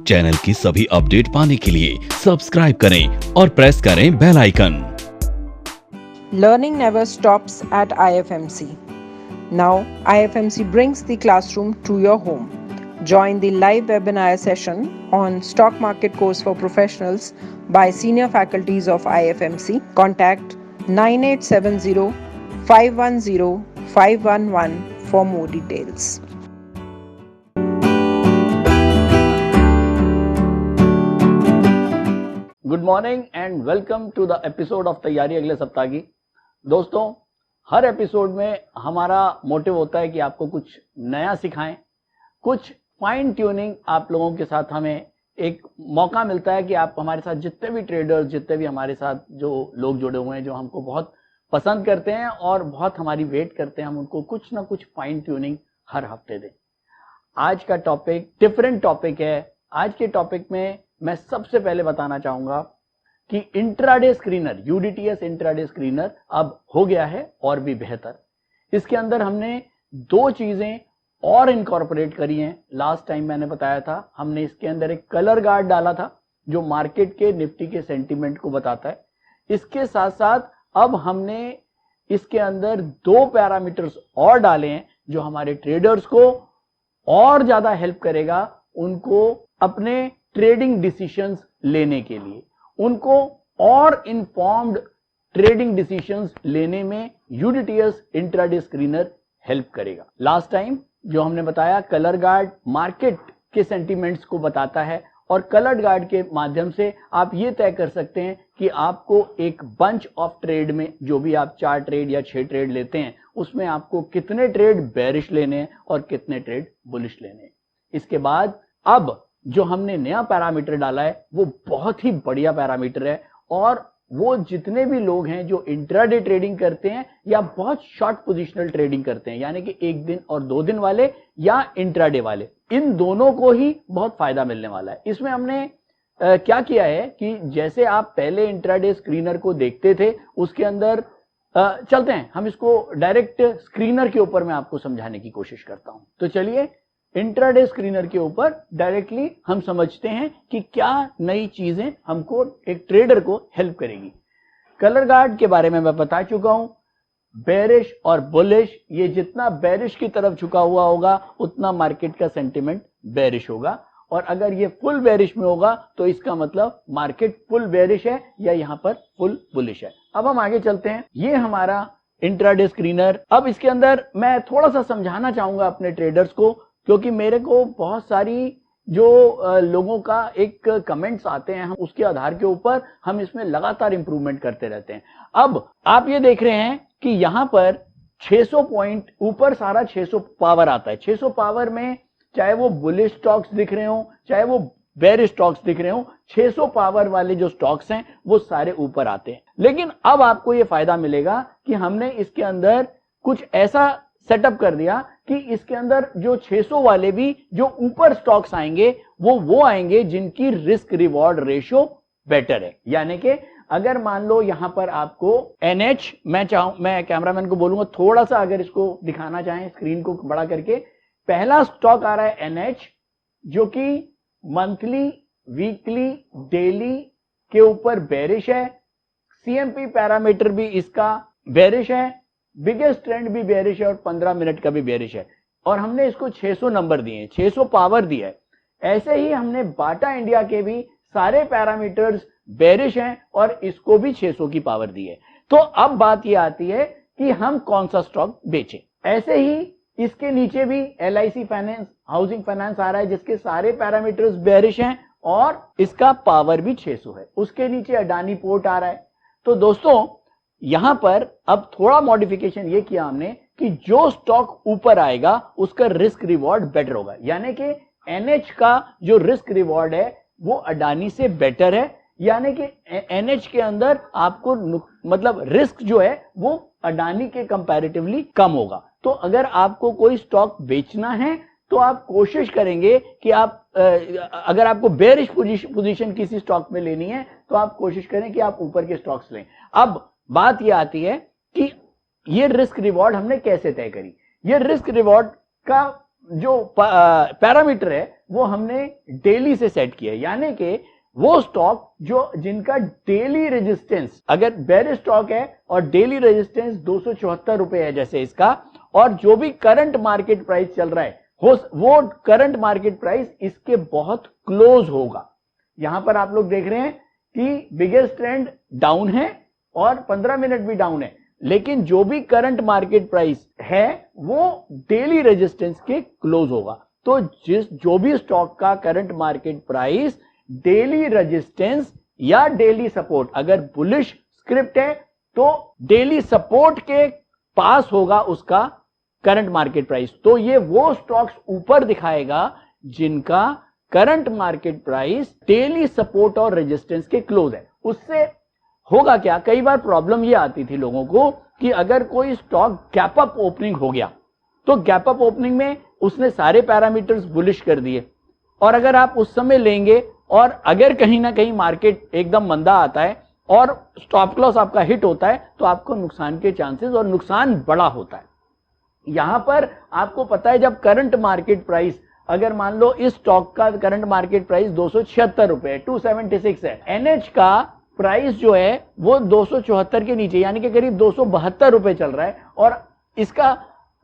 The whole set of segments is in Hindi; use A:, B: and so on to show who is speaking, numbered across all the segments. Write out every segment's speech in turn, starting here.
A: चैनल की सभी अपडेट पाने के लिए सब्सक्राइब करें और प्रेस करें bell icon.
B: Learning never stops at IFMC. Now, IFMC brings the classroom to your home. Join the live webinar session on Stock Market Course for Professionals by senior faculties of IFMC. Contact 9870 510 511 for more details.
C: Good morning and welcome to the episode of तैयारी अगले सप्ताह की। दोस्तों, हर एपिसोड में हमारा मोटिव होता है कि आपको कुछ नया सिखाएं, कुछ फाइन ट्यूनिंग आप लोगों के साथ हमें एक मौका मिलता है कि आप हमारे साथ जितने भी ट्रेडर्स, जितने भी हमारे साथ जो लोग जुड़े हुए हैं, जो हमको बहुत पसंद करते हैं और बहुत हमारी वेट करते हैं, हम उनको कुछ ना कुछ फाइन ट्यूनिंग हर हफ्ते दें। आज का टॉपिक डिफरेंट टॉपिक है। आज के टॉपिक में मैं सबसे पहले बताना चाहूंगा कि intraday screener, UDTS intraday screener अब हो गया है और भी बेहतर। इसके अंदर हमने दो चीजें और इनकॉर्पोरेट करी हैं। लास्ट टाइम मैंने बताया था, हमने इसके अंदर एक कलर गार्ड डाला था जो मार्केट के निफ्टी के सेंटीमेंट को बताता है। इसके साथ साथ अब हमने इसके अंदर दो पैरामीटर्स और डाले हैं जो हमारे ट्रेडर्स को और ज्यादा हेल्प करेगा, उनको अपने ट्रेडिंग डिसीजंस लेने के लिए, उनको और इन्फॉर्म्ड ट्रेडिंग डिसीजंस लेने में यूडीटीएस इंट्राडे स्क्रीनर हेल्प करेगा। लास्ट टाइम जो हमने बताया, कलर गार्ड मार्केट के सेंटीमेंट्स को बताता है और कलर गार्ड के माध्यम से आप ये तय कर सकते हैं कि आपको एक बंच ऑफ ट्रेड में, जो भी आप 4 ट्रेड या 6 ट्रेड लेते हैं, उसमें आपको कितने ट्रेड बेरिश लेने हैं और कितने ट्रेड बुलिश लेने हैं। इसके बाद अब जो हमने नया पैरामीटर डाला है वो बहुत ही बढ़िया पैरामीटर है और वो जितने भी लोग हैं जो इंट्राडे ट्रेडिंग करते हैं या बहुत शॉर्ट पोजिशनल ट्रेडिंग करते हैं, यानी कि 1 दिन और 2 दिन वाले या इंट्राडे वाले, इन दोनों को ही बहुत फायदा मिलने वाला है। इसमें हमने क्या किया है कि जैसे आप पहले इंट्राडे स्क्रीनर को देखते थे, उसके अंदर चलते हैं, हम इसको डायरेक्ट स्क्रीनर के ऊपर मैं आपको समझाने की कोशिश करता हूं। तो चलिए इंट्राडे स्क्रीनर के ऊपर डायरेक्टली हम समझते हैं कि क्या नई चीजें हमको एक ट्रेडर को हेल्प करेगी। कलर गार्ड के बारे में मैं बता चुका हूं, बेरिश और बुलिश, ये जितना बेरिश की तरफ झुका हुआ होगा उतना मार्केट का सेंटीमेंट बेरिश होगा, और अगर ये फुल बेरिश में होगा तो इसका मतलब मार्केट फुल बेरिश है या यहां पर फुल बुलिश है। अब हम आगे चलते हैं। ये हमारा इंट्राडे स्क्रीनर। अब इसके अंदर मैं थोड़ा सा समझाना चाहूंगा अपने ट्रेडर्स को, क्योंकि मेरे को बहुत सारी जो लोगों का एक कमेंट्स आते हैं, हम उसके आधार के ऊपर हम इसमें लगातार इंप्रूवमेंट करते रहते हैं। अब आप ये देख रहे हैं कि यहां पर 600 पॉइंट ऊपर सारा 600 पावर आता है। 600 पावर में चाहे वो बुलिश स्टॉक्स दिख रहे हो, चाहे वो बेरिश स्टॉक्स दिख रहे हो, 600 पावर वाले जो स्टॉक्स हैं वो सारे ऊपर आते हैं। लेकिन अब आपको ये फायदा मिलेगा कि हमने इसके अंदर कुछ ऐसा सेटअप कर दिया कि इसके अंदर जो 600 वाले भी जो ऊपर स्टॉक्स आएंगे वो आएंगे जिनकी रिस्क रिवॉर्ड रेशियो बेटर है। यानी कि अगर मान लो यहां पर आपको NH, मैं कैमरामैन को बोलूंगा थोड़ा सा अगर इसको दिखाना चाहें स्क्रीन को बड़ा करके, पहला स्टॉक आ रहा है NH, जो कि मंथली, वीकली, डेली के ऊपर बेरिश है। CMP पैरामीटर भी इसका बेरिश है, बिगेस्ट ट्रेंड भी बेरिश है और 15 मिनट का भी बेरिश है, और हमने इसको 600 नंबर दिए, 600 पावर दिया है। ऐसे ही हमने बाटा इंडिया के भी सारे पैरामीटर्स बेरिश हैं और इसको भी 600 की पावर दी है। तो अब बात यह आती है कि हम कौन सा स्टॉक बेचें। ऐसे ही इसके नीचे भी LIC फाइनेंस, हाउसिंग फाइनेंस आ रहा है जिसके सारे पैरामीटर्स बेरिश हैं और इसका पावर भी 600 है। उसके नीचे अडानी पोर्ट आ रहा है। तो दोस्तों, यहां पर अब थोड़ा मॉडिफिकेशन ये किया हमने कि जो स्टॉक ऊपर आएगा उसका रिस्क रिवॉर्ड बेटर होगा। यानी कि NH का जो रिस्क रिवॉर्ड है वो अडानी से बेटर है, यानी कि NH के अंदर आपको मतलब रिस्क जो है वो अडानी के कंपैरेटिवली कम होगा। तो अगर आपको कोई स्टॉक बेचना है तो आप कोशिश करेंगे कि आप अगर आपको बेरिश पोजीशन किसी स्टॉक में लेनी है तो आप कोशिश करें कि आप ऊपर के स्टॉक्स लें। अब बात यह आती है कि ये रिस्क रिवॉर्ड हमने कैसे तय करी। ये रिस्क रिवॉर्ड का जो पैरामीटर है वो हमने डेली से सेट किया है, यानी कि वो स्टॉक जो जिनका डेली रेजिस्टेंस, अगर बेयरिश स्टॉक है और डेली रेजिस्टेंस 274 रुपए है जैसे इसका, और जो भी करंट मार्केट प्राइस चल रहा है वो करंट मार्केट प्राइस इसके बहुत क्लोज होगा। यहां पर आप लोग देख रहे हैं कि बिगेस्ट ट्रेंड डाउन है और 15 मिनट भी डाउन है, लेकिन जो भी करंट मार्केट प्राइस है वो डेली रेजिस्टेंस के क्लोज होगा। तो जो भी स्टॉक का current market price daily resistance या डेली सपोर्ट, अगर बुलिश स्क्रिप्ट है तो डेली सपोर्ट के पास होगा उसका करंट मार्केट प्राइस, तो ये वो स्टॉक्स ऊपर दिखाएगा जिनका current market price daily support और रेजिस्टेंस के क्लोज है। उससे होगा क्या, कई बार प्रॉब्लम ये आती थी लोगों को कि अगर कोई स्टॉक गैप अप ओपनिंग हो गया तो गैप अप ओपनिंग में उसने सारे पैरामीटर्स बुलिश कर दिए, और अगर आप उस समय लेंगे और अगर कहीं ना कहीं मार्केट एकदम मंदा आता है और स्टॉप लॉस आपका हिट होता है तो आपको नुकसान के चांसेस और नुकसान बड़ा होता है। यहां पर आपको पता है जब करंट मार्केट प्राइस, अगर मान लो इस स्टॉक का करंट मार्केट प्राइस 276 रुपए 276 है, एनएच का प्राइस जो है वो 274 के नीचे यानी कि करीब 272 रुपए चल रहा है, और इसका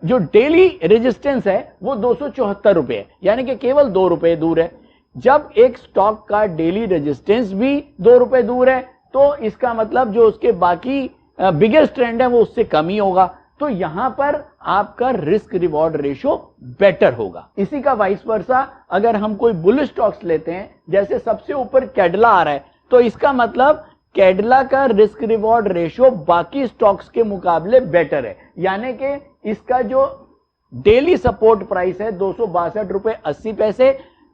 C: जो डेली रेजिस्टेंस है वो 274 रुपए है, यानी कि केवल 2 रुपए दूर है। जब एक स्टॉक का डेली रेजिस्टेंस भी 2 रुपए दूर है तो इसका मतलब जो उसके बाकी बिगेस्ट ट्रेंड है वो उससे कम ही होगा, तो यहां पर आपका रिस्क रिवॉर्ड रेशियो बेटर होगा। इसी का वाइस वर्सा अगर हम कोई बुलिश स्टॉक्स लेते हैं, जैसे सबसे ऊपर कैडला आ रहा है, तो इसका मतलब कैडला का रिस्क रिवॉर्ड रेशियो बाकी स्टॉक्स के मुकाबले बेटर है, यानी कि इसका जो डेली सपोर्ट प्राइस है 262 रुपए 80 पैसे,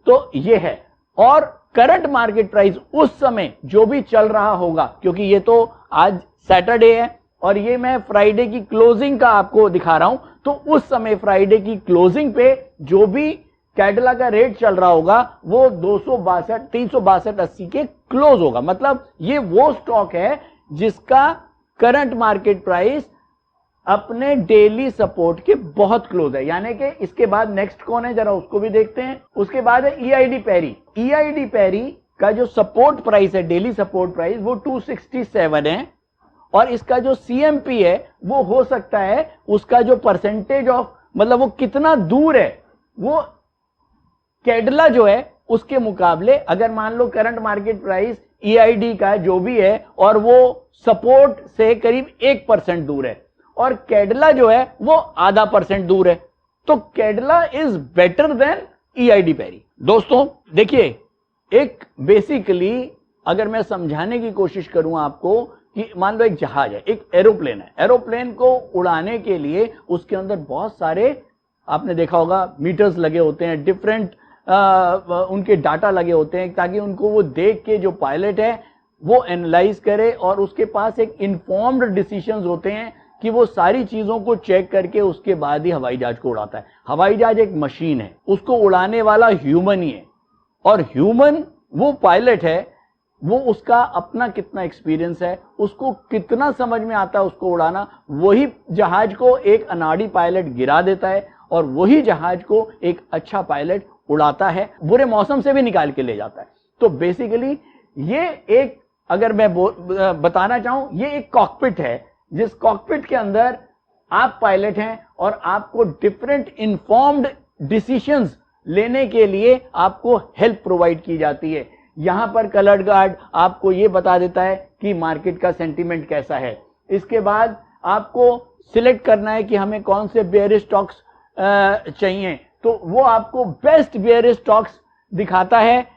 C: तो ये है, और करंट मार्केट प्राइस उस समय जो भी चल रहा होगा, क्योंकि ये तो आज सैटरडे है और ये मैं फ्राइडे की क्लोजिंग का आपको दिखा रहा हूं, तो उस समय फ्राइडे की क्लोजिंग पे जो भी कैडला का रेट चल रहा होगा वो 362.80 के क्लोज होगा। मतलब ये वो स्टॉक है जिसका करंट मार्केट प्राइस अपने डेली सपोर्ट के बहुत क्लोज है, यानी कि इसके बाद नेक्स्ट कौन है जरा उसको भी देखते हैं। उसके बाद है ईआईडी पैरी। ईआईडी पैरी का जो सपोर्ट प्राइस है, डेली सपोर्ट प्राइस, वो 267 है, और इसका जो सीएमपी है वो हो सकता है उसका जो परसेंटेज ऑफ, मतलब वो कितना दूर है वो कैडला जो है उसके मुकाबले, अगर मान लो करंट मार्केट प्राइस ईआईडी का जो भी है और वो सपोर्ट से करीब 1% दूर है और कैडला जो है वो आधा % दूर है, तो Cadila is better than EID Parry. दोस्तों देखिए, एक बेसिकली अगर मैं समझाने की कोशिश करूं आपको कि मान लो एक जहाज है, एक एरोप्लेन है, एरोप्लेन को उड़ाने के लिए उसके अंदर बहुत सारे, आपने देखा होगा, मीटर्स लगे होते हैं, डिफरेंट उनके डाटा लगे होते हैं, ताकि उनको वो देख के जो पायलट है वो एनालाइज करे और उसके पास एक इन्फॉर्म्ड डिसीजंस होते हैं कि वो सारी चीजों को चेक करके उसके बाद ही हवाई जहाज को उड़ाता है। हवाई जहाज एक मशीन है, उसको उड़ाने वाला ह्यूमन ही है, और ह्यूमन वो पायलट है, वो उसका अपना कितना एक्सपीरियंस है, उसको कितना समझ में आता है उसको उड़ाना, वही जहाज को एक अनाड़ी पायलट गिरा देता है और वही जहाज को एक अच्छा पायलट उड़ाता है, बुरे मौसम से भी निकाल के ले जाता है। तो बेसिकली ये एक, अगर मैं बताना चाहूं, ये एक कॉकपिट है, जिस कॉकपिट के अंदर आप पायलट हैं और आपको डिफरेंट इन्फॉर्म्ड डिसीजंस लेने के लिए आपको हेल्प प्रोवाइड की जाती है। यहां पर कलर्ड गार्ड आपको ये बता देता है कि मार्केट का सेंटीमेंट कैसा है। इसके बाद आपको सिलेक्ट करना है कि हमें कौन से बेयरिश स्टॉक्स चाहिए, तो वो आपको बेस्ट बेयरिश स्टॉक्स दिखाता है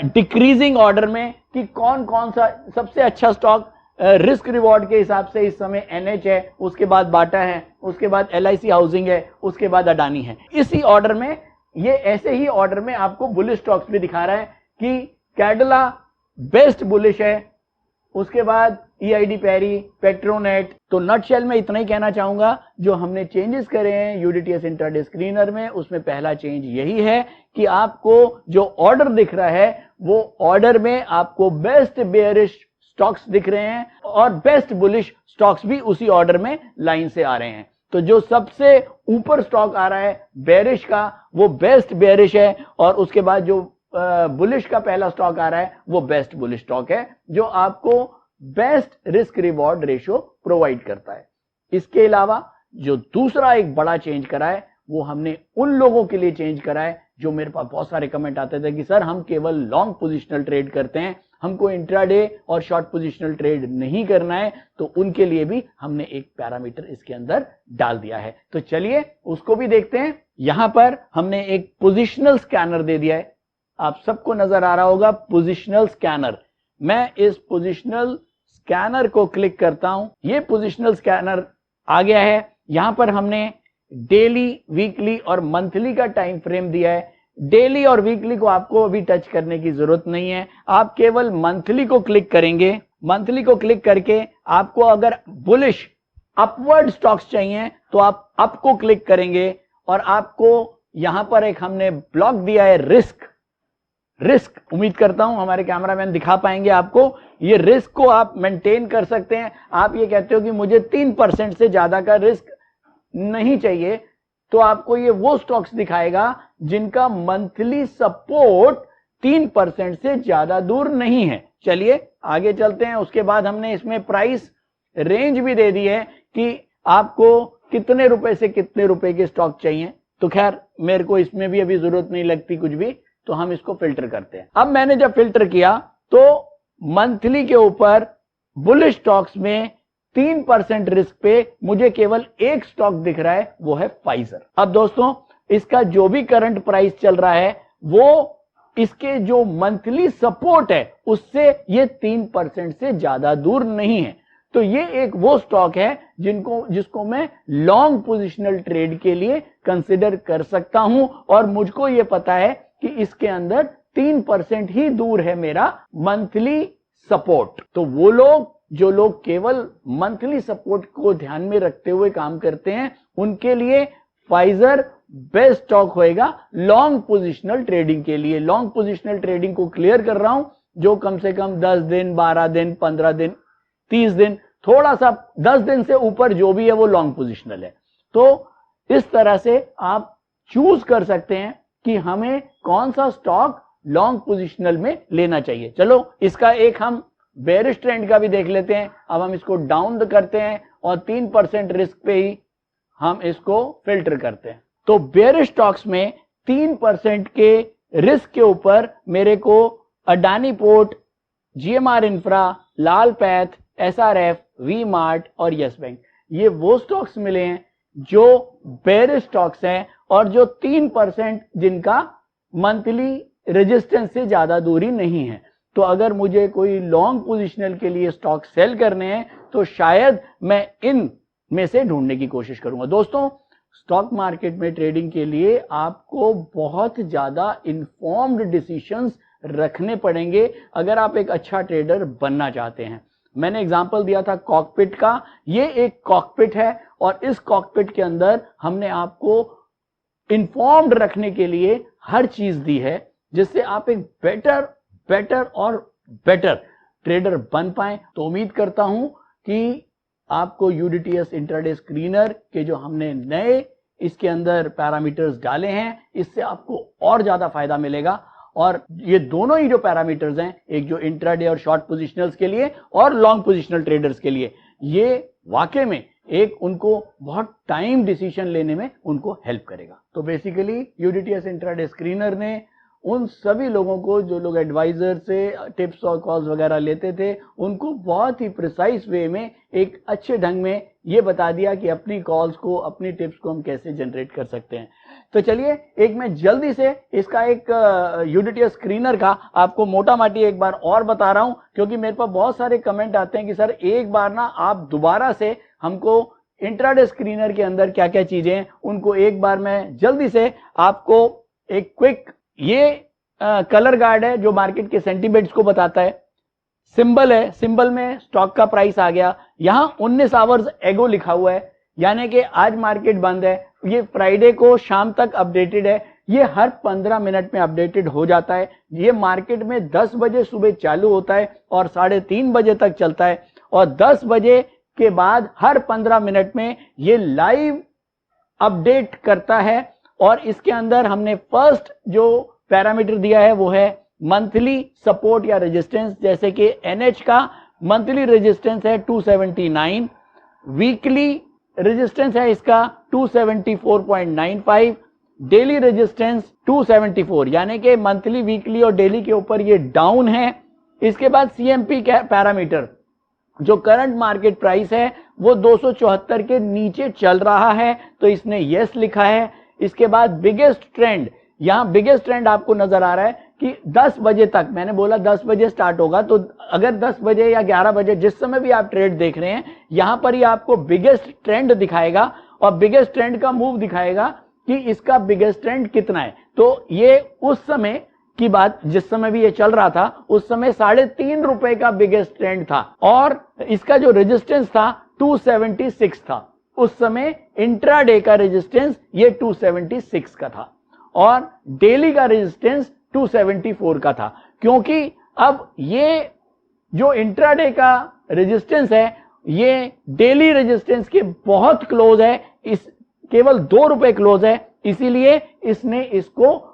C: डिक्रीजिंग ऑर्डर में कि कौन कौन सा सबसे अच्छा स्टॉक रिस्क रिवॉर्ड के हिसाब से इस समय एनएच है, उसके बाद बाटा है, उसके बाद एलआईसी हाउसिंग है, उसके बाद अडानी है। इसी ऑर्डर में, ये ऐसे ही ऑर्डर में आपको बुलिश स्टॉक्स भी दिखा रहा है कि कैडला बेस्ट बुलिश है, उसके बाद ईआईडी पैरी, पेट्रोनेट। तो नटशेल में इतना ही कहना चाहूंगा, जो हमने चेंजेस करे हैं यूडीटीएस इंट्राडे स्क्रीनर में, उसमें पहला चेंज यही है कि आपको जो ऑर्डर दिख रहा है वो ऑर्डर में आपको बेस्ट बेयरिश स्टॉक्स दिख रहे हैं और बेस्ट बुलिश स्टॉक्स भी उसी ऑर्डर में लाइन से आ रहे हैं। तो जो सबसे ऊपर स्टॉक आ रहा है बेरिश का, वो बेस्ट बेरिश है, और उसके बाद जो बुलिश का पहला स्टॉक आ रहा है वो बेस्ट बुलिश स्टॉक है, जो आपको best risk reward ratio provide करता है। इसके अलावा जो दूसरा एक बड़ा चेंज करा है वो हमने उन लोगों के लिए चेंज करा है जो मेरे पास बहुत सारे कमेंट आते थे कि सर हम केवल लॉन्ग पोजिशनल ट्रेड करते हैं, हमको इंट्राडे और शॉर्ट पोजिशनल ट्रेड नहीं करना है, तो उनके लिए भी हमने एक पैरामीटर इसके अंदर डाल दिया है। तो चलिए उसको भी देखते हैं। यहां पर हमने एक पोजिशनल स्कैनर दे दिया है, आप सबको नजर आ रहा होगा पोजिशनल स्कैनर। मैं इस पोजिशनल स्कैनर को क्लिक करता हूं, ये पोजिशनल स्कैनर आ गया है। यहां पर हमने डेली, वीकली और मंथली का टाइम फ्रेम दिया है। डेली और वीकली को आपको अभी टच करने की जरूरत नहीं है, आप केवल मंथली को क्लिक करेंगे। मंथली को क्लिक करके आपको अगर बुलिश अपवर्ड स्टॉक्स चाहिए तो आप अप को क्लिक करेंगे, और आपको यहां पर एक हमने ब्लॉक दिया है रिस्क। उम्मीद करता हूं हमारे कैमरामैन दिखा पाएंगे आपको। ये रिस्क को आप मेंटेन कर सकते हैं। आप ये कहते हो कि मुझे 3% से ज्यादा का रिस्क नहीं चाहिए, तो आपको ये वो स्टॉक्स दिखाएगा जिनका मंथली सपोर्ट 3% से ज्यादा दूर नहीं है। चलिए आगे चलते हैं। उसके बाद हमने इसमें प्राइस रेंज भी दे दी है कि आपको कितने रुपए से कितने रुपए के स्टॉक चाहिए। तो खैर मेरे को इसमें भी अभी जरूरत नहीं लगती कुछ भी, तो हम इसको फिल्टर करते हैं। अब मैंने जब फिल्टर किया तो मंथली के ऊपर बुलिश स्टॉक्स में 3% रिस्क पे मुझे केवल एक स्टॉक दिख रहा है, वो है फाइजर। अब दोस्तों इसका जो भी करंट प्राइस चल रहा है वो इसके जो मंथली सपोर्ट है उससे ये 3% से ज्यादा दूर नहीं है। तो ये एक वो स्टॉक है जिसको मैं लॉन्ग पोजिशनल ट्रेड के लिए कंसिडर कर सकता हूं, और मुझको ये पता है कि इसके अंदर 3% ही दूर है मेरा मंथली सपोर्ट। तो वो लोग जो लोग केवल मंथली सपोर्ट को ध्यान में रखते हुए काम करते हैं उनके लिए फाइजर बेस्ट स्टॉक होएगा लॉन्ग पोजिशनल ट्रेडिंग के लिए। लॉन्ग पोजिशनल ट्रेडिंग को क्लियर कर रहा हूं, जो कम से कम 10 दिन, 12 दिन, 15 दिन, 30 दिन, थोड़ा सा 10 दिन से ऊपर जो भी है वो लॉन्ग पोजिशनल है। तो इस तरह से आप चूज कर सकते हैं कि हमें कौन सा स्टॉक लॉन्ग पोजिशनल में लेना चाहिए। चलो इसका एक हम बेरिश ट्रेंड का भी देख लेते हैं। अब हम इसको डाउन करते हैं और 3% रिस्क पे ही हम इसको फिल्टर करते हैं। तो बेरिश स्टॉक्स में 3% के रिस्क के ऊपर मेरे को Adani port, GMR infra, Lal path, SRF, V mart और यस बैंक, ये वो स्टॉक्स मिले हैं जो बेरिश स्टॉक्स हैं और जो 3% जिनका मंथली रेजिस्टेंस से ज्यादा दूरी नहीं है। तो अगर मुझे कोई लॉन्ग पोजिशनल के लिए स्टॉक सेल करने हैं तो शायद मैं इन में से ढूंढने की कोशिश करूंगा। दोस्तों स्टॉक मार्केट में ट्रेडिंग के लिए आपको बहुत ज्यादा इन्फॉर्म्ड डिसीजंस रखने पड़ेंगे अगर आप एक अच्छा ट्रेडर बनना चाहते हैं। मैंने एग्जांपल दिया था कॉकपिट का, ये एक कॉकपिट है और इस कॉकपिट के अंदर हमने आपको इन्फॉर्म्ड रखने के लिए हर चीज दी है जिससे आप एक बेटर और बेटर ट्रेडर बन पाए। तो उम्मीद करता हूं कि आपको यूडीटीएस इंट्राडे स्क्रीनर के जो हमने नए इसके अंदर पैरामीटर्स डाले हैं इससे आपको और ज्यादा फायदा मिलेगा। और ये दोनों ही जो पैरामीटर्स हैं, एक जो इंट्राडे और शॉर्ट पोजिशनल्स के लिए और लॉन्ग पोजिशनल ट्रेडर्स के लिए, ये वाकई में एक उनको बहुत टाइम डिसीजन लेने में उनको हेल्प करेगा। तो बेसिकली यूडीटीएस इंट्राडे स्क्रीनर ने उन सभी लोगों को जो लोग एडवाइजर से टिप्स और कॉल्स वगैरह लेते थे उनको बहुत ही प्रिसाइज वे में एक अच्छे ढंग में ये बता दिया कि अपनी कॉल्स को, अपनी टिप्स को हम कैसे जनरेट कर सकते हैं। तो चलिए एक मैं जल्दी से इसका एक यूडीटीएस स्क्रीनर का आपको मोटा माटी एक बार और बता रहा हूं, क्योंकि मेरे पास बहुत सारे कमेंट आते हैं कि सर एक बार ना आप दोबारा से हमको इंट्राडे स्क्रीनर के अंदर क्या क्या चीजें हैं उनको एक बार मैं जल्दी से आपको एक क्विक, ये कलर गार्ड है जो मार्केट के सेंटीमेंट्स को बताता है, सिंबल है, सिंबल में स्टॉक का प्राइस आ गया, यहां 19 आवर्स एगो लिखा हुआ है यानी कि आज मार्केट बंद है, ये फ्राइडे को शाम तक अपडेटेड है, ये हर 15 मिनट में अपडेटेड हो जाता है। ये मार्केट में 10 बजे सुबह चालू होता है और 3:30 बजे तक चलता है और 10 बजे के बाद हर 15 मिनट में ये लाइव अपडेट करता है। और इसके अंदर हमने फर्स्ट जो पैरामीटर दिया है वो है मंथली सपोर्ट या रेजिस्टेंस, जैसे कि एनएच का मंथली रेजिस्टेंस है 279, वीकली रेजिस्टेंस है इसका 274.95, डेली रेजिस्टेंस 274, यानी कि मंथली, वीकली और डेली के ऊपर ये डाउन है। इसके बाद सीएमपी पैरामीटर जो करंट मार्केट प्राइस है वो 274 के नीचे चल रहा है, तो इसने यस लिखा है। इसके बाद बिगेस्ट ट्रेंड, यहां बिगेस्ट ट्रेंड आपको नजर आ रहा है कि 10 बजे तक, मैंने बोला 10 बजे स्टार्ट होगा, तो अगर 10 बजे या 11 बजे जिस समय भी आप ट्रेड देख रहे हैं, यहां पर ही आपको बिगेस्ट ट्रेंड दिखाएगा और बिगेस्ट ट्रेंड का मूव दिखाएगा कि इसका बिगेस्ट ट्रेंड कितना है। तो ये उस समय की बात, जिस समय भी ये चल रहा था उस समय 3.5 रुपए का बिगेस्ट ट्रेंड था और इसका जो रेजिस्टेंस था 276 था। उस समय इंट्राडे का रेजिस्टेंस ये 276 का था और डेली का रेजिस्टेंस 274 का था, क्योंकि अब ये जो इंट्राडे का रेजिस्टेंस है ये डेली रेजिस्टेंस के बहुत क्लोज है, इस केवल 2 रुपए क्लोज है, इसीलिए इसने इसको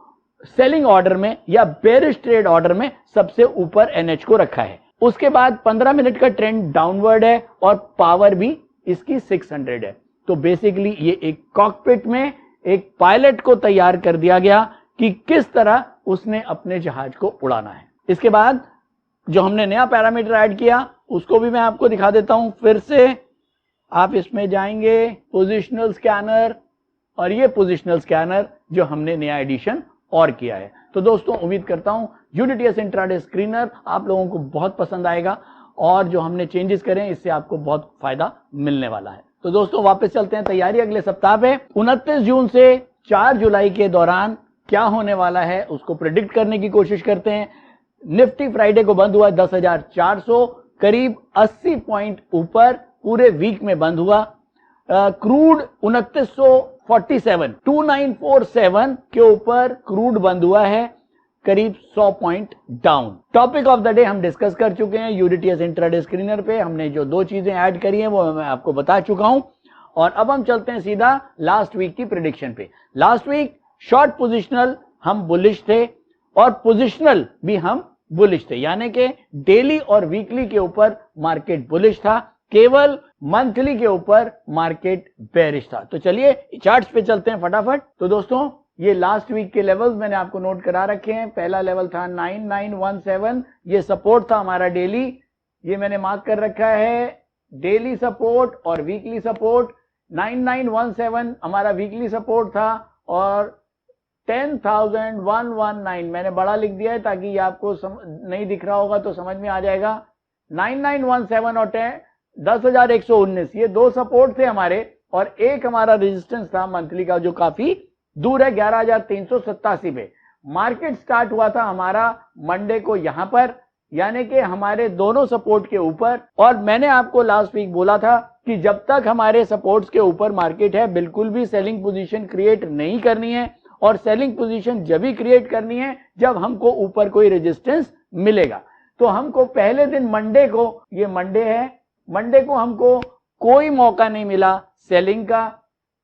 C: सेलिंग ऑर्डर में या बेरिश ट्रेड ऑर्डर में सबसे ऊपर एनएच को रखा है। उसके बाद 15 मिनट का ट्रेंड डाउनवर्ड है और पावर भी इसकी 600 है। तो बेसिकली ये एक कॉकपिट में एक पायलट को तैयार कर दिया गया कि किस तरह उसने अपने जहाज को उड़ाना है। इसके बाद जो हमने नया पैरामीटर ऐड किया उसको भी मैं आपको दिखा देता हूं। फिर से आप इसमें जाएंगे, पोजिशनल स्कैनर, और ये पोजिशनल स्कैनर जो हमने नया एडिशन और किया है। तो दोस्तों उम्मीद करता हूं यूडीटीएस इंट्राडे स्क्रीनर आप लोगों को बहुत पसंद आएगा और जो हमने चेंजेस करे इससे आपको बहुत फायदा मिलने वाला है। तो दोस्तों वापस चलते हैं तैयारी अगले सप्ताह पे। 29 जून से 4 जुलाई के दौरान क्या होने वाला है उसको प्रेडिक्ट करने की कोशिश करते हैं। निफ्टी फ्राइडे को बंद हुआ 10,400, करीब 80 पॉइंट ऊपर पूरे वीक में बंद हुआ। क्रूड 2947 के ऊपर क्रूड बंद हुआ है, करीब 100 point down. Topic of the day हम डिस्कस कर चुके हैं यूडीटीएस इंट्राडे स्क्रीनर पे। हमने जो 2 चीजें ऐड करी हैं वो मैं आपको बता चुका हूं और अब हम चलते हैं सीधा लास्ट वीक की प्रेडिक्शन पे। लास्ट वीक शॉर्ट पोजिशनल हम बुलिश थे और पोजिशनल भी हम बुलिश थे, यानी कि डेली और वीकली के ऊपर मार्केट बुलिश था, केवल मंथली के ऊपर मार्केट बेरिश था। तो चलिए चार्ट्स पे चलते हैं फटाफट। तो दोस्तों ये लास्ट वीक के लेवल्स मैंने आपको नोट करा रखे हैं। पहला लेवल था 9917, ये सपोर्ट था हमारा डेली, ये मैंने मार्क कर रखा है डेली सपोर्ट और वीकली सपोर्ट। 9917 हमारा वीकली सपोर्ट था और 10,119 मैंने बड़ा लिख दिया है ताकि ये आपको नहीं दिख रहा होगा तो समझ में आ जाएगा। 9917 और 10,119 ये 2 सपोर्ट थे हमारे और एक हमारा रेजिस्टेंस था मंथली का जो काफी दूर है 11,387 पे। मार्केट स्टार्ट हुआ था हमारा मंडे को यहां पर, यानी कि हमारे दोनों सपोर्ट के ऊपर। और मैंने आपको लास्ट वीक बोला था कि जब तक हमारे सपोर्ट्स के ऊपर मार्केट है बिल्कुल भी सेलिंग पोजीशन क्रिएट नहीं करनी है और सेलिंग पोजीशन जब भी क्रिएट करनी है जब हमको ऊपर कोई रेजिस्टेंस मिलेगा। तो हमको पहले दिन मंडे को, ये मंडे है, मंडे को हमको कोई मौका नहीं मिला सेलिंग का।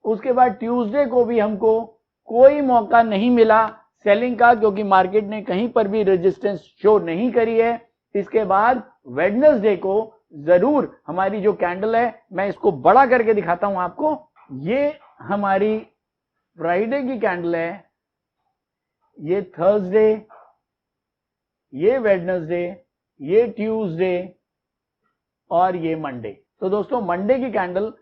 C: उसके बाद ट्यूसडे को भी हमको कोई मौका नहीं मिला सेलिंग का क्योंकि मार्केट ने कहीं पर भी रेजिस्टेंस शो नहीं करी है। इसके बाद वेडनेसडे को जरूर हमारी जो कैंडल है, मैं इसको बड़ा करके दिखाता हूं आपको, ये हमारी फ्राइडे की कैंडल है, ये थर्सडे, ये वेडनेसडे, ये ट्यूसडे और ये मंडे। तो दोस्तों मंडे की कैंडल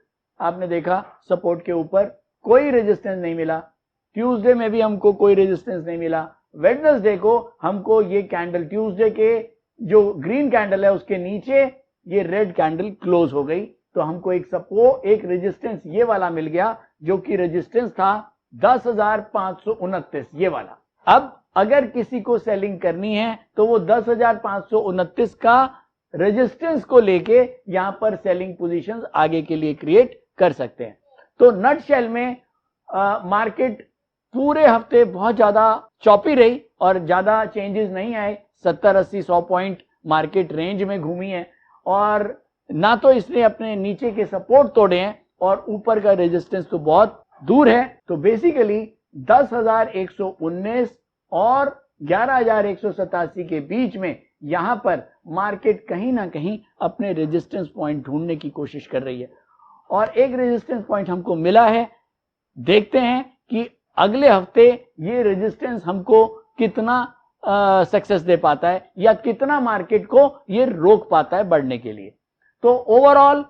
C: आपने देखा सपोर्ट के ऊपर कोई रेजिस्टेंस नहीं मिला, ट्यूसडे में भी हमको कोई रेजिस्टेंस नहीं मिला, वेडनेसडे को हमको ये कैंडल ट्यूसडे के जो ग्रीन कैंडल है उसके नीचे ये रेड कैंडल क्लोज हो गई। तो हमको एक रेजिस्टेंस ये वाला मिल गया जो कि रेजिस्टेंस था 10,529 ये वाला। अब अगर किसी को सेलिंग करनी है तो वो 10,529 का रेजिस्टेंस को लेके यहां पर सेलिंग पोजीशंस आगे के लिए क्रिएट कर सकते हैं। तो नटशेल में मार्केट पूरे हफ्ते बहुत ज्यादा चॉपी रही और ज्यादा चेंजेस नहीं आए। 70, 80, 100 पॉइंट मार्केट रेंज में घूमी है और ना तो इसने अपने नीचे के सपोर्ट तोड़े हैं और ऊपर का रेजिस्टेंस तो बहुत दूर है। तो बेसिकली 10,119 और 11,187 के बीच में यहां पर मार्केट कहीं ना कहीं अपने रेजिस्टेंस पॉइंट ढूंढने की कोशिश कर रही है और एक रेजिस्टेंस पॉइंट हमको मिला है। देखते हैं कि अगले हफ्ते ये रेजिस्टेंस हमको कितना सक्सेस दे पाता है या कितना मार्केट को ये रोक पाता है बढ़ने के लिए। तो ओवरऑल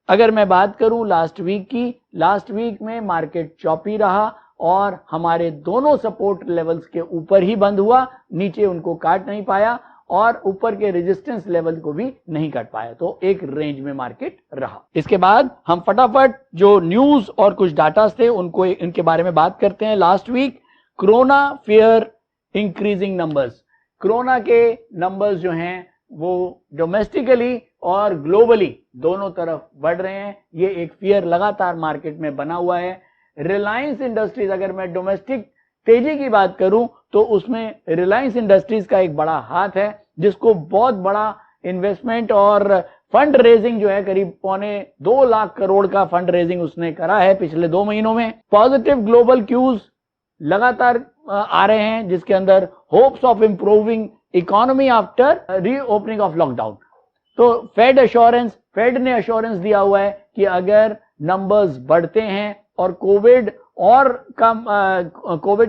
C: अगर मैं बात करूं लास्ट वीक में मार्केट चौपी रहा और हमारे दोनों सपोर्ट लेवल्स के ऊपर ही बंद हुआ, नीचे उनको काट नहीं पाया और ऊपर के रेजिस्टेंस लेवल को भी नहीं काट पाया, तो एक रेंज में मार्केट रहा। इसके बाद हम फटाफट जो न्यूज और कुछ डाटा थे उनको इनके बारे में बात करते हैं। Last week corona fear increasing numbers, corona के नंबर्स जो हैं वो डोमेस्टिकली और ग्लोबली दोनों तरफ बढ़ रहे हैं। ये एक फियर लगातार मार्केट में बना हुआ है। रिलायंस इंडस्ट्रीज, अगर मैं डोमेस्टिक तेजी की बात करूं तो उसमें रिलायंस इंडस्ट्रीज का एक बड़ा हाथ है, जिसको बहुत बड़ा इन्वेस्टमेंट और फंड रेजिंग जो है करीब 2.25 लाख करोड़ का फंड रेजिंग उसने करा है पिछले 2 महीनों में। पॉजिटिव ग्लोबल क्यूज लगातार आ रहे हैं, जिसके अंदर hopes of improving economy after reopening of lockdown. तो फेड ने अश्योरेंस दिया हुआ है कि अगर नंबर्स बढ़ते हैं और कोविड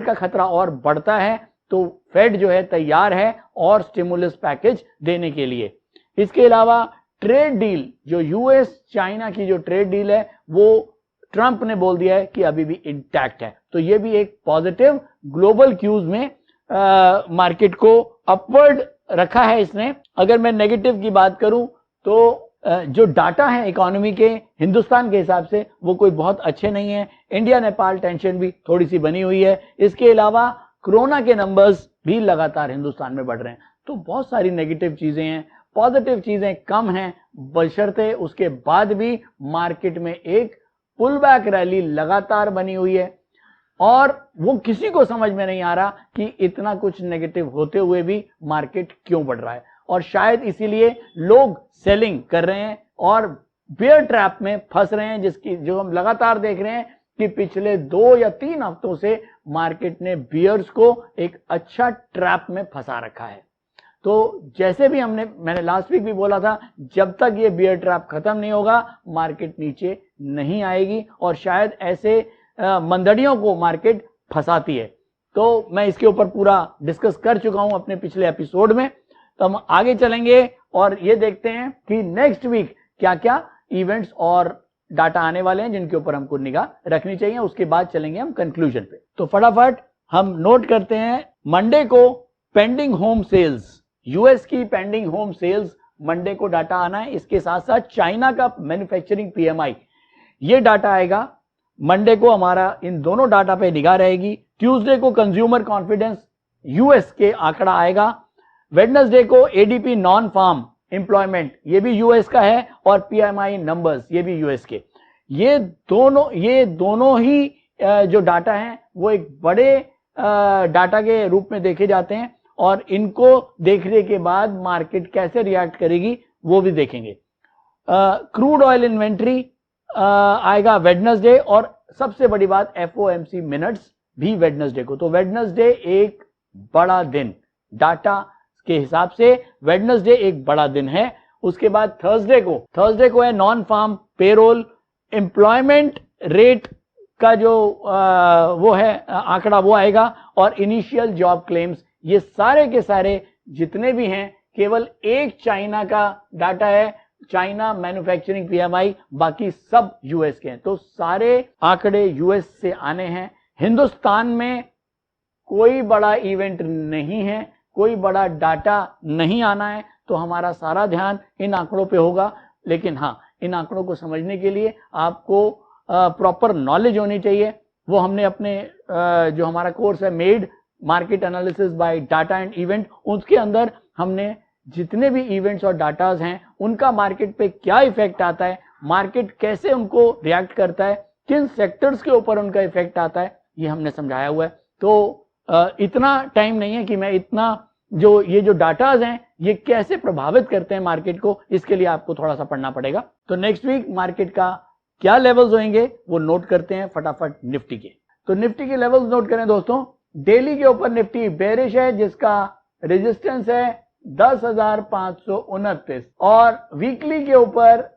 C: का खतरा और बढ़ता है तो फेड जो है तैयार है और स्टिमुलस पैकेज देने के लिए। इसके अलावा ट्रेड डील, जो यूएस चाइना की जो ट्रेड डील है, वो ट्रंप ने बोल दिया है कि अभी भी इंटैक्ट है। तो ये भी एक पॉजिटिव ग्लोबल क्यूज में मार्केट को अपवर्ड रखा है इसने। अगर मैं नेगेटिव की बात करूं तो जो डाटा है इकोनॉमी के हिंदुस्तान के हिसाब से वो कोई बहुत अच्छे नहीं है। इंडिया नेपाल टेंशन भी थोड़ी सी बनी हुई है। इसके अलावा कोरोना के नंबर्स भी लगातार हिंदुस्तान में बढ़ रहे हैं। तो बहुत सारी नेगेटिव चीजें हैं, पॉजिटिव चीजें कम हैं, बशर्ते उसके बाद भी मार्केट में एक पुल बैक रैली लगातार बनी हुई है और वो किसी को समझ में नहीं आ रहा कि इतना कुछ नेगेटिव होते हुए भी मार्केट क्यों बढ़ रहा है। और शायद इसीलिए लोग सेलिंग कर रहे हैं और बियर ट्रैप में फंस रहे हैं, जो हम लगातार देख रहे हैं कि पिछले 2 या 3 हफ्तों से मार्केट ने बियर्स को एक अच्छा ट्रैप में फंसा रखा है। तो जैसे भी मैंने लास्ट वीक भी बोला था, जब तक ये बियर ट्रैप खत्म नहीं होगा मार्केट नीचे नहीं आएगी और शायद ऐसे मंदड़ियों को मार्केट फंसाती है। तो मैं इसके ऊपर पूरा डिस्कस कर चुका हूं अपने पिछले एपिसोड में। तो हम आगे चलेंगे और ये देखते हैं कि नेक्स्ट वीक क्या क्या इवेंट्स और डाटा आने वाले हैं जिनके ऊपर हमको निगाह रखनी चाहिए। उसके बाद चलेंगे हम कंक्लूजन पे। तो फटाफट हम नोट करते हैं, मंडे को पेंडिंग होम सेल्स, यूएस की पेंडिंग होम सेल्स मंडे को डाटा आना है। इसके साथ साथ चाइना का मैन्युफैक्चरिंग पीएमआई, ये डाटा आएगा। मंडे को हमारा इन दोनों डाटा पे निगाह रहेगी। ट्यूसडे को कंज्यूमर कॉन्फिडेंस यूएस के आंकड़ा आएगा। वेडनेसडे को एडीपी नॉन फार्म एम्प्लॉयमेंट, ये भी यूएस का है, और पीएमआई नंबर्स, ये भी यूएस के। ये दोनों ही जो डाटा हैं वो एक बड़े डाटा के रूप में देखे जाते हैं और इनको देखने के बाद मार्केट कैसे रिएक्ट करेगी वो भी देखेंगे। क्रूड ऑयल इन्वेंट्री आएगा वेडनेसडे, और सबसे बड़ी बात एफओएमसी मिनट्स भी वेडनेसडे को। तो वेडनेसडे एक बड़ा दिन, डाटा के हिसाब से वेडनेसडे एक बड़ा दिन है। उसके बाद थर्सडे को है non farm payroll, employment rate का जो वो है आंकड़ा वो आएगा, और इनिशियल जॉब क्लेम्स। ये सारे के सारे जितने भी हैं केवल एक चाइना का डाटा है, चाइना मैन्युफैक्चरिंग पीएमआई, बाकी सब यूएस के हैं। तो सारे आंकड़े यूएस से आने हैं। हिंदुस्तान में कोई बड़ा इवेंट नहीं है, कोई बड़ा डाटा नहीं आना है, तो हमारा सारा ध्यान इन आंकड़ों पे होगा। लेकिन हाँ, इन आंकड़ों को समझने के लिए आपको प्रॉपर नॉलेज होनी चाहिए। वो हमने अपने जो हमारा कोर्स है made market analysis bye data and event, उसके अंदर हमने जितने भी इवेंट्स और डाटाज हैं उनका मार्केट पे क्या इफेक्ट आता है, मार्केट कैसे उनको रिएक्ट करता है, किन सेक्टर्स के ऊपर उनका इफेक्ट आता है, ये हमने समझाया हुआ है। तो इतना टाइम नहीं है कि मैं इतना जो ये जो डाटाज हैं ये कैसे प्रभावित करते हैं मार्केट को, इसके लिए आपको थोड़ा सा पढ़ना पड़ेगा। तो नेक्स्ट वीक मार्केट का क्या लेवल्स होंगे वो नोट करते हैं फटाफट निफ्टी के। तो निफ्टी के लेवल्स नोट करें दोस्तों। डेली के ऊपर निफ्टी बेरिश है जिसका रेजिस्टेंस है 10,529 और वीकली के ऊपर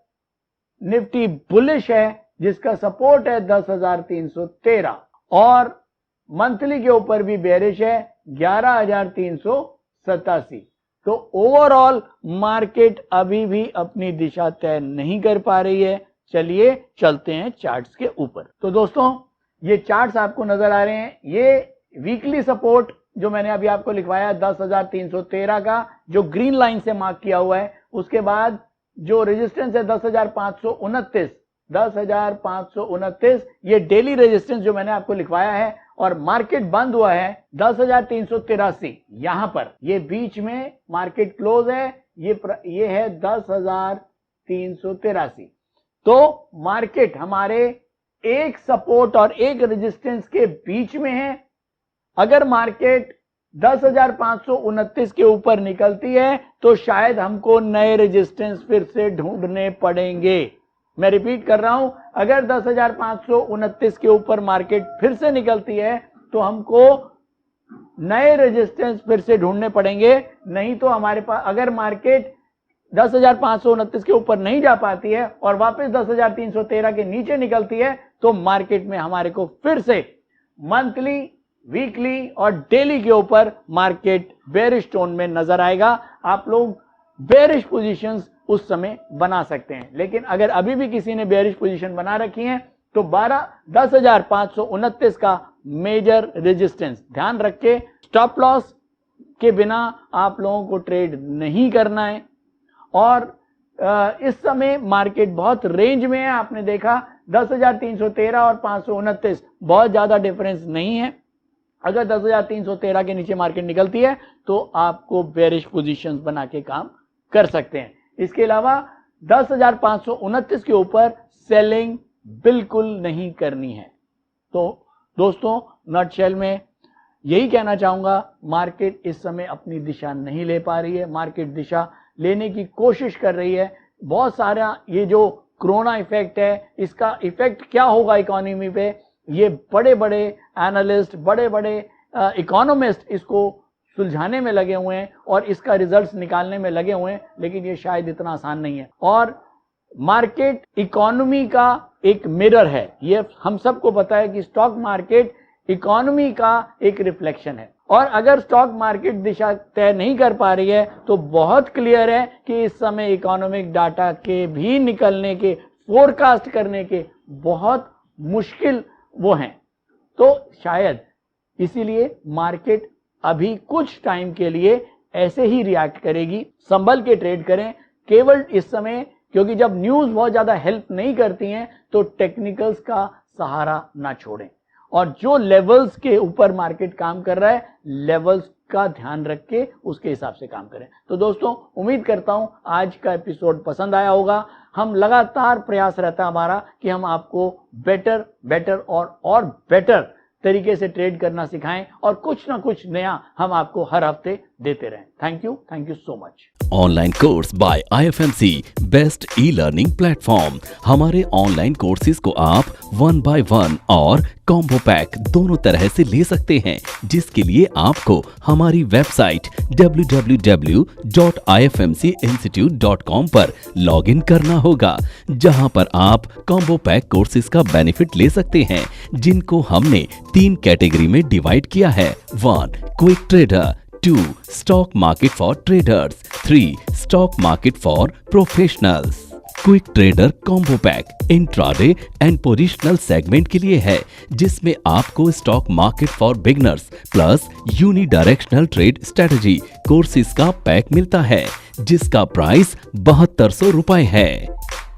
C: निफ्टी बुलिश है जिसका सपोर्ट है 10,313 और मंथली के ऊपर भी बेरिश है 11,387। तो ओवरऑल मार्केट अभी भी अपनी दिशा तय नहीं कर पा रही है। चलिए चलते हैं चार्ट्स के ऊपर। तो दोस्तों ये चार्ट्स आपको नजर आ रहे हैं, ये वीकली सपोर्ट जो मैंने अभी आपको लिखवाया 10,313 का जो ग्रीन लाइन से मार्क किया हुआ है, उसके बाद जो रेजिस्टेंस है 10,529 ये डेली रेजिस्टेंस जो मैंने आपको लिखवाया है और मार्केट बंद हुआ है 10,383 यहां पर, ये बीच में मार्केट क्लोज है, ये है 10,383। तो मार्केट हमारे एक सपोर्ट और एक रेजिस्टेंस के बीच में है। अगर मार्केट 10,529 के ऊपर निकलती है तो शायद हमको नए रेजिस्टेंस फिर से ढूंढने पड़ेंगे। मैं रिपीट कर रहा हूं, अगर 10,529 के ऊपर मार्केट फिर से निकलती है तो हमको नए रेजिस्टेंस फिर से ढूंढने पड़ेंगे। नहीं तो हमारे पास, अगर मार्केट 10,529 के ऊपर नहीं जा पाती है और वापस 10,313 के नीचे निकलती है तो मार्केट में हमारे को फिर से मंथली, वीकली और डेली के ऊपर मार्केट बेरिश टोन में नजर आएगा। आप लोग बेरिश पोजीशंस उस समय बना सकते हैं, लेकिन अगर अभी भी किसी ने बेरिश पोजीशन बना रखी है तो 10,529 का मेजर रेजिस्टेंस ध्यान रख के स्टॉप लॉस के बिना आप लोगों को ट्रेड नहीं करना है। और इस समय मार्केट बहुत रेंज में है, आपने देखा 10,313 और 529 बहुत ज्यादा डिफरेंस नहीं है। अगर 10,313 के नीचे मार्केट निकलती है तो आपको बेरिश पोजीशंस बना के काम कर सकते हैं। इसके अलावा 10,529 के ऊपर सेलिंग बिल्कुल नहीं करनी है। तो दोस्तों नटशेल में यही कहना चाहूंगा, मार्केट इस समय अपनी दिशा नहीं ले पा रही है, मार्केट दिशा लेने की कोशिश कर रही है। बहुत सारा ये जो कोरोना इफेक्ट है, इसका इफेक्ट क्या होगा इकोनॉमी पे, ये बड़े बड़े एनालिस्ट, बड़े बड़े इकोनॉमिस्ट इसको सुलझाने में लगे हुए हैं और इसका रिजल्ट्स निकालने में लगे हुए हैं, लेकिन ये शायद इतना आसान नहीं है। और मार्केट इकोनॉमी का एक मिरर है, ये हम सबको पता है कि स्टॉक मार्केट इकोनॉमी का एक रिफ्लेक्शन है। और अगर स्टॉक मार्केट दिशा तय नहीं कर पा रही है तो बहुत क्लियर है कि इस समय इकोनॉमिक डाटा के भी निकलने के, फोरकास्ट करने के बहुत मुश्किल वो हैं। तो शायद इसीलिए मार्केट अभी कुछ टाइम के लिए ऐसे ही रिएक्ट करेगी। संभल के ट्रेड करें केवल इस समय, क्योंकि जब न्यूज बहुत ज्यादा हेल्प नहीं करती हैं तो टेक्निकल्स का सहारा ना छोड़ें। और जो लेवल्स के ऊपर मार्केट काम कर रहा है, लेवल्स का ध्यान रख के उसके हिसाब से काम करें। तो दोस्तों उम्मीद करता हूं आज का एपिसोड पसंद आया होगा। हम लगातार प्रयास रहता है हमारा कि हम आपको बेटर और बेटर तरीके से ट्रेड करना सिखाएं और कुछ ना कुछ नया हम आपको हर हफ्ते देते रहें। Thank you so much.
A: Online course by IFMC best e learning platform. हमारे ऑनलाइन कोर्सेज को आप 1 by 1 और कॉम्बो पैक दोनों तरह से ले सकते हैं, जिसके लिए आपको हमारी वेबसाइट www.ifmcinstitute.com पर लॉगिन करना होगा, जहां पर आप कॉम्बो पैक कोर्सेज का बेनिफिट ले सकते हैं, जिनको हमने 3 कैटेगरी में डिवाइड किया है। 1 quick trader, 2 stock market for traders, 3 stock market for professionals. Quick trader combo pack intraday and positional segment के लिए है, जिसमें आपको stock market for beginners plus unidirectional trade strategy courses का पैक मिलता है, जिसका प्राइस 7200 रुपए है।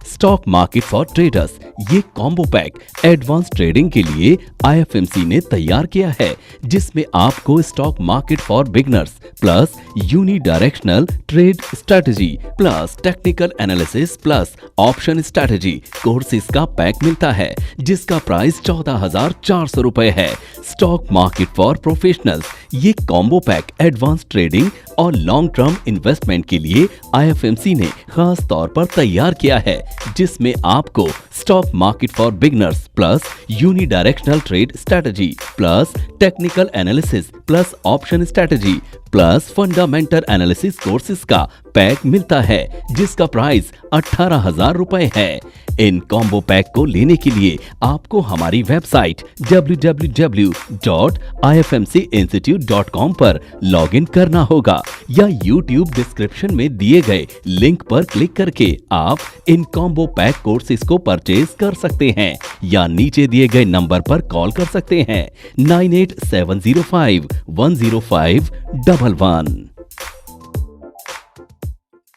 A: स्टॉक मार्केट फॉर ट्रेडर्स ये कॉम्बो पैक एडवांस ट्रेडिंग के लिए आईएफएमसी ने तैयार किया है, जिसमें आपको stock market for beginners plus unidirectional trade strategy plus technical analysis plus option strategy courses का पैक मिलता है, जिसका प्राइस 14,400 रुपए है। स्टॉक मार्केट फॉर प्रोफेशनल्स ये कॉम्बो पैक एडवांस ट्रेडिंग और लॉन्ग टर्म इन्वेस्टमेंट के लिए आईएफएमसी ने खास तौर पर तैयार किया है, जिसमें आपको stock market for beginners plus unidirectional trade strategy plus technical analysis plus option strategy plus fundamental analysis courses का पैक मिलता है, जिसका प्राइस 18,000 रुपए है। इन कॉम्बो पैक को लेने के लिए आपको हमारी वेबसाइट www.ifmcinstitute.com पर लॉगिन करना होगा या YouTube डिस्क्रिप्शन में दिए गए लिंक पर क्लिक करके आप इन कॉम्बो पैक कोर्सेज को परचेज कर सकते हैं या नीचे दिए गए नंबर पर कॉल कर सकते हैं 9870510511।